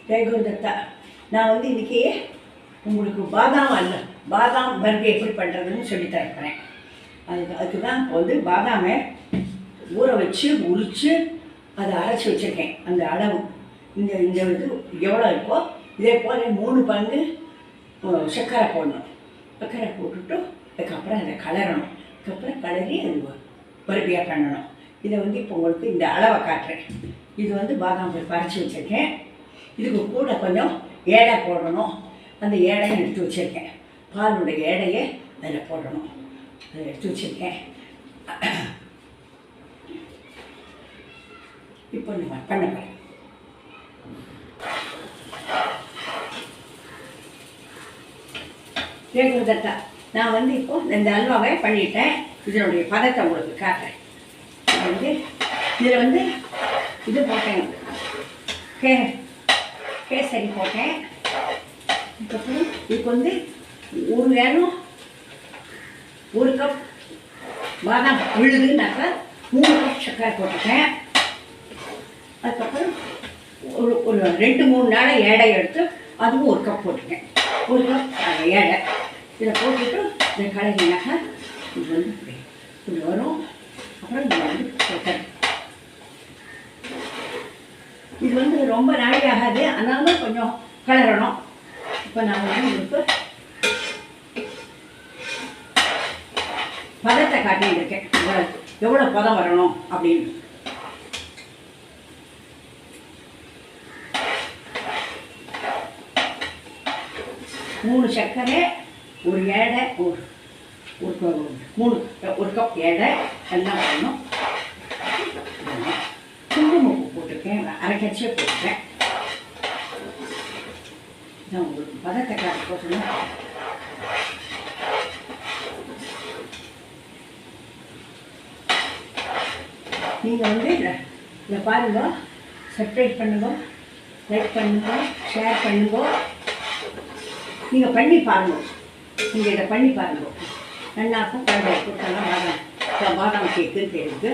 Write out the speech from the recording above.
ஜெயகுருதத்தா. நான் வந்து இன்றைக்கி உங்களுக்கு பாதாம் பர்பி எப்படி பண்ணுறதுன்னு சொல்லித்தரப்போகிறேன். அதுக்கு தான் இப்போ வந்து பாதாமை ஊற வச்சு உரித்து அதை அரைச்சி வச்சுருக்கேன். அந்த அளவு இந்த இது எவ்வளோ இருக்கோ இதே போல் 3 பங்கு சர்க்கரை போடணும். சர்க்கரை போட்டுட்டு அதுக்கப்புறம் அதை கலரணும். அதுக்கப்புறம் கலரி அது பருப்பியாக பண்ணணும். இதை வந்து இப்போ உங்களுக்கு இந்த அளவை காட்டுறேன். இது வந்து பாதாம் பருப்பு அரைச்சி வச்சுருக்கேன். இதுக்கு கூட கொஞ்சம் ஏடை போடணும். அந்த ஏடையை எடுத்து வச்சுருக்கேன். பாலுடைய ஏடையை அதில் போடணும். அதை எடுத்து வச்சுருக்கேன். இப்போ நம்ம பண்ண போகிறேன். ஜெயகுருதத்தா, நான் வந்து இப்போ இந்த அல்வாவை பண்ணிட்டேன். இதனுடைய பதத்தை உங்களுக்கு காட்டுறேன். இதில் வந்து இது போட்டேன், கேசரி போட்டேன். அதுக்கப்புறம் இதுக்கு வந்து 1 கப் பாதாம் விழுதுனாக்கா 3 கப் சர்க்கரை போட்டுட்டேன். அதுக்கப்புறம் ஒரு 2-3 நாள் ஏடை எடுத்து அதுவும் 1 கப் போட்டுட்டேன். 1 கப் ஏடை இதை போட்டுட்டு இந்த கலரினாக்கா இது வந்து இப்படி வரும். அப்புறம் இது வந்து சர்க்கரை. இது வந்து ரொம்ப நாளை ஆகாது, அதனால கொஞ்சம் கலரணும். இப்போ நான் வந்து உங்களுக்கு பதத்தை காட்டியிருக்கேன், எவ்வளோ பதம் வரணும் அப்படின்னு. மூணு சர்க்கரை, 1 ஏடை, ஒரு கப் ஏடை எல்லாம் வரணும். குங்குமம் போட்டிருக்கேன், அரைக்கரிசியே போட்டிருக்கேன். நான் உங்களுக்கு பதத்தை காட்டி போட்டேன். நீங்கள் வந்து இதை பாருங்க, சப்ஸ்கிரைப் பண்ணுங்க, லைக் பண்ணுங்க, ஷேர் பண்ணுங்க. நீங்கள் பண்ணி பாருங்க. நீங்கள் இதை பண்ணி பாருங்க. நல்லாயிருக்கும். குழந்தை கொடுத்தாலும் பாதாம் கேக்குன்னு பேருக்கு.